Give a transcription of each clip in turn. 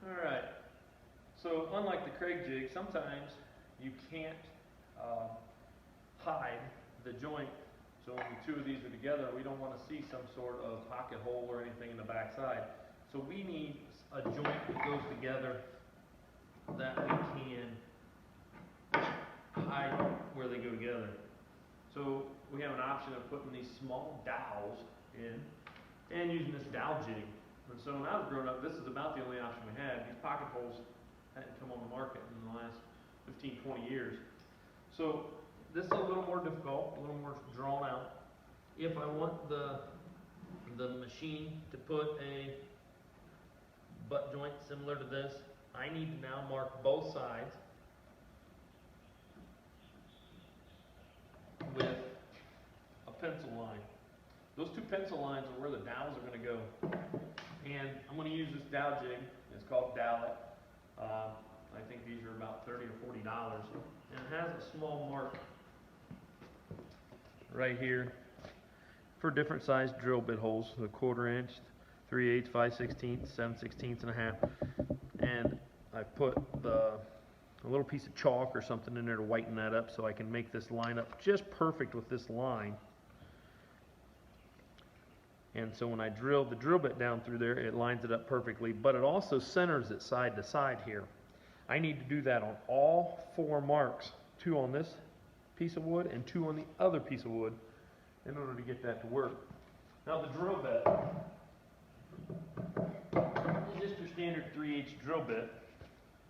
Alright, so unlike the Craig jig, sometimes you can't hide the joint. So when the two of these are together, we don't want to see some sort of pocket hole or anything in the back side. So we need a joint that goes together that we can hide where they go together. So we have an option of putting these small dowels in and using this dowel jig. And so when I was growing up, this is about the only option we had. These pocket holes hadn't come on the market in the last 15, 20 years. So this is a little more difficult, a little more drawn out. If I want the machine to put a butt joint similar to this, I need to now mark both sides with a pencil line. Those two pencil lines are where the dowels are going to go. And I'm going to use this dowel jig. It's called dowel. I think these are about $30 or $40. And it has a small mark right here for different sized drill bit holes, the 1/4 inch, 3/8, 5/16, 7/16 and a half. And I put a little piece of chalk or something in there to whiten that up so I can make this line up just perfect with this line. And so when I drill the drill bit down through there, it lines it up perfectly, but it also centers it side to side here. I need to do that on all 4 marks, 2 on this piece of wood and 2 on the other piece of wood in order to get that to work. Now the drill bit is just your standard 3/8 drill bit,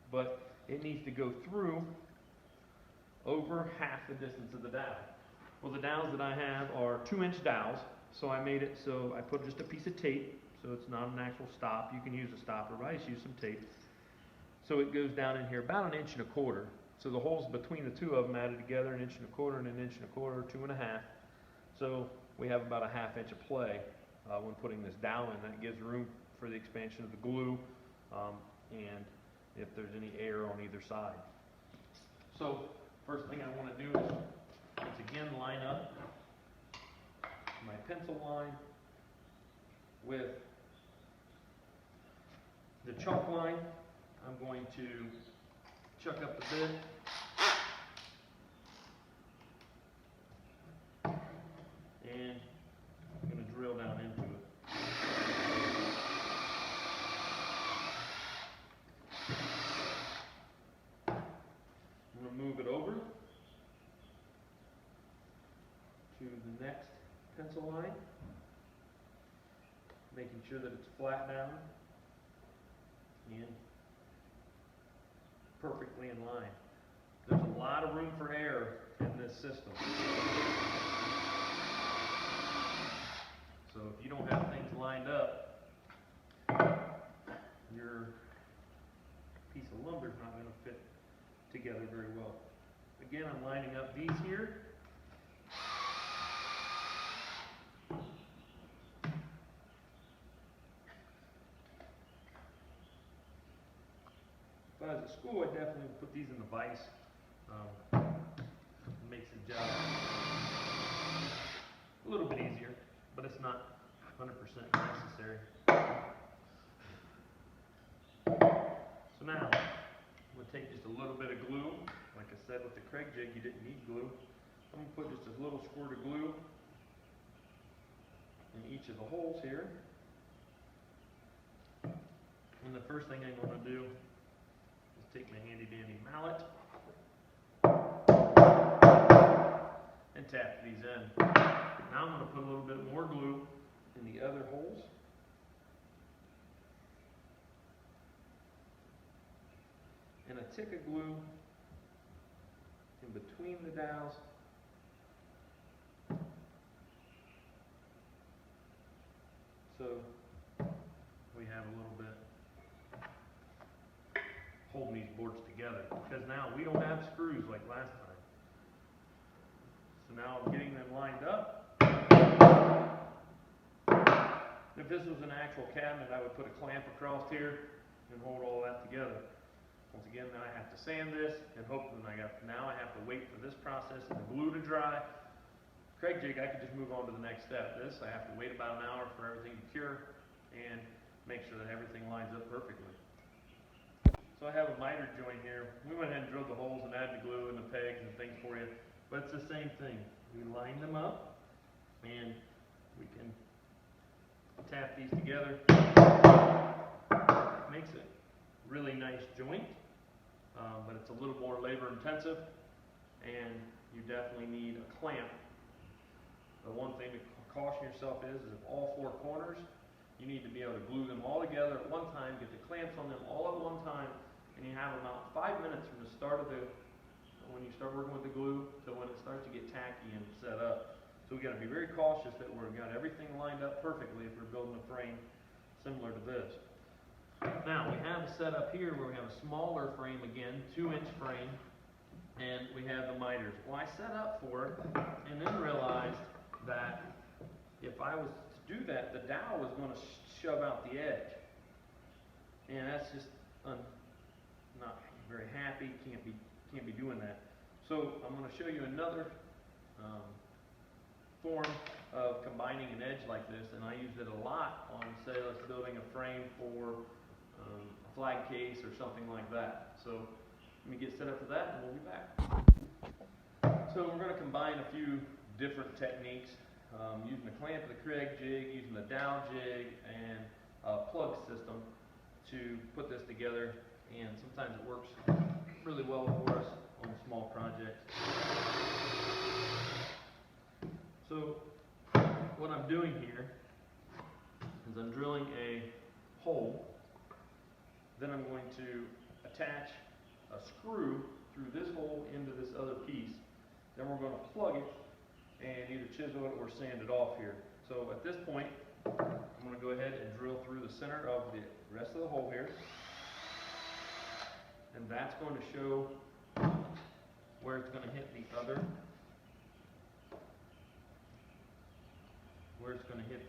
but it needs to go through over half the distance of the dowel. Well, the dowels that I have are 2-inch dowels, so I made it so I put just a piece of tape, so it's not an actual stop. You can use a stopper, but I just use some tape. So it goes down in here about 1 1/4 inches. So the holes between the two of them added together 1 1/4 inches and 1 1/4 inches, 2.5. So we have about a 1/2 inch of play when putting this dowel in. That gives room for the expansion of the glue and if there's any air on either side. So first thing I want to do is once again line up my pencil line with the chalk line. I'm going to chuck up the bit and I'm going to drill down into it. I'm going to move it over to the next pencil line, making sure that it's flat down and perfectly in line. There's a lot of room for error in this system. So if you don't have things lined up, your piece of lumber is not going to fit together very well. Again, I'm lining up these here. If I was at school, I'd definitely put these in the vise. It makes the job a little bit easier, but it's not 100% necessary. So now, I'm going to take just a little bit of glue. Like I said with the Craig jig, you didn't need glue. I'm going to put just a little squirt of glue in each of the holes here. And the first thing I'm going to do is take my handy dandy mallet and tap these in. Now I'm going to put a little bit more glue in the other holes. And a tick of glue in between the dowels. So we have a little bit holding these boards together, because now we don't have screws like last time. So now I'm getting them lined up. If this was an actual cabinet, I would put a clamp across here and hold all that together. Once again, then I have to sand this and hopefully now I have to wait for this process and the glue to dry. Craig jig, I could just move on to the next step. This, I have to wait about an hour for everything to cure and make sure that everything lines up perfectly. So I have a miter joint here. We went ahead and drilled the holes and added the glue and the pegs and things for you. But it's the same thing. We line them up and we can tap these together. Makes a really nice joint, but it's a little more labor intensive, and you definitely need a clamp. The one thing to caution yourself is if all four corners, you need to be able to glue them all together at one time, get the clamps on them all at one time, and you have about 5 minutes from the start of when you start working with the glue to when it starts to get tacky and set up. So we got to be very cautious that we've got everything lined up perfectly if we're building a frame similar to this. Now we have a setup here where we have a smaller frame again, 2-inch frame, and we have the miters. Well, I set up for it and then realized that if I was to do that, the dowel was going to shove out the edge, and that's just not very happy. Can't be doing that. So I'm going to show you another form of combining an edge like this, and I used it a lot on, say, let's building a frame for a flag case or something like that. So let me get set up for that and we'll be back. So we're going to combine a few different techniques, using the clamp of the Craig jig, using the dowel jig, and a plug system to put this together, and sometimes it works really well for us on small projects. So what I'm doing here is I'm drilling a hole. Then I'm going to attach a screw through this hole into this other piece. Then we're going to plug it and either chisel it or sand it off here. So at this point, I'm going to go ahead and drill through the center of the rest of the hole here. And that's going to show where it's going to hit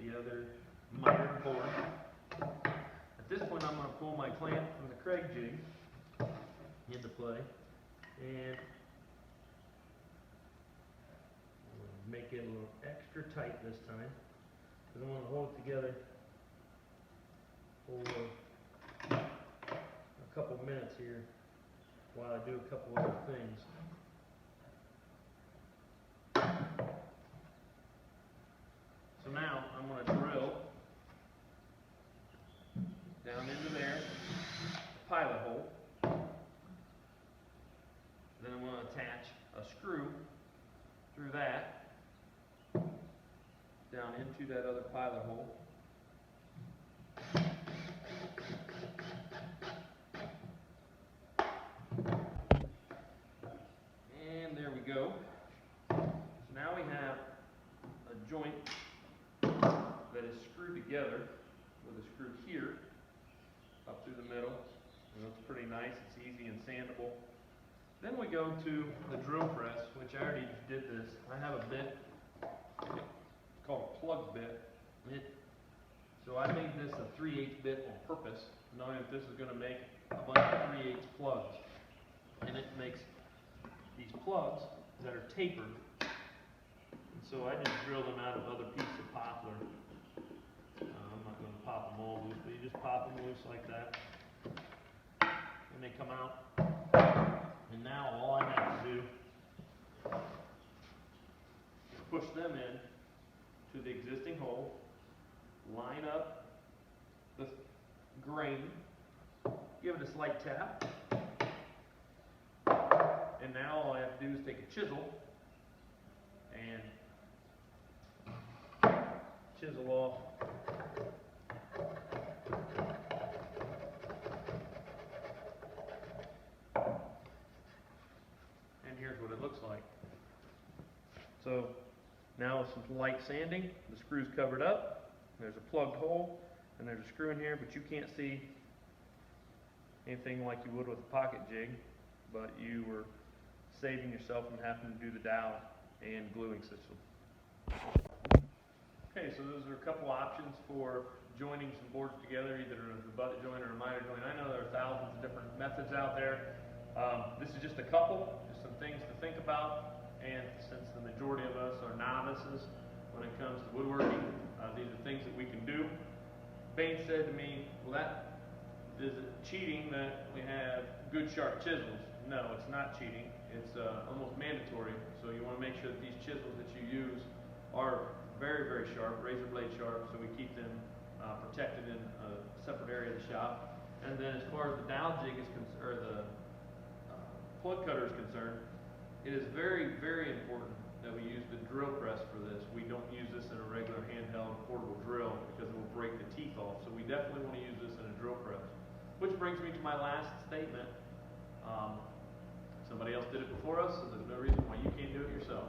the other miter board. At this point, I'm going to pull my clamp from the Craig jig into play and make it a little extra tight this time, because I want to hold it together for a couple minutes here while I do a couple other things. So now I'm going to drill down into there, pilot hole. Then I'm going to attach a screw through that down into that other pilot hole. And there we go. So now we have a joint that is screwed together with a screw here up through the middle. It looks pretty nice. It's easy and sandable. Then we go to the drill press, which I already did this. I have a bit called a plug bit. So I made this a 3/8 bit on purpose, knowing that this is going to make a bunch of 3/8 plugs. And it makes these plugs that are tapered. And so I just drill them out of other pieces of poplar. I'm not going to pop them all loose, but you just pop them loose like that. And they come out. And now all I have to do is push them in to the existing hole, line up the grain, give it a slight tap, and now all I have to do is take a chisel and chisel off here's what it looks like. So now with some light sanding, the screw's covered up, there's a plugged hole, and there's a screw in here, but you can't see anything like you would with a pocket jig, but you were saving yourself from having to do the dowel and gluing system. Okay, so those are a couple options for joining some boards together, either a butt joint or a miter joint. I know there are thousands of different methods out there. This is just a couple, just some things to think about, and since the majority of us are novices when it comes to woodworking, these are things that we can do. Bain said to me, well, that Is it cheating that we have good sharp chisels? No, it's not cheating. It's almost mandatory. So you want to make sure that these chisels that you use are very, very sharp, razor blade sharp, so we keep them protected in a separate area of the shop. And then as far as the dowel jig is concerned, or the plug cutter is concerned, it is very, very important that we use the drill press for this. We don't use this in a regular handheld portable drill because it will break the teeth off. So we definitely want to use this in a drill press. Which brings me to my last statement. Somebody else did it before us, so there's no reason why you can't do it yourself.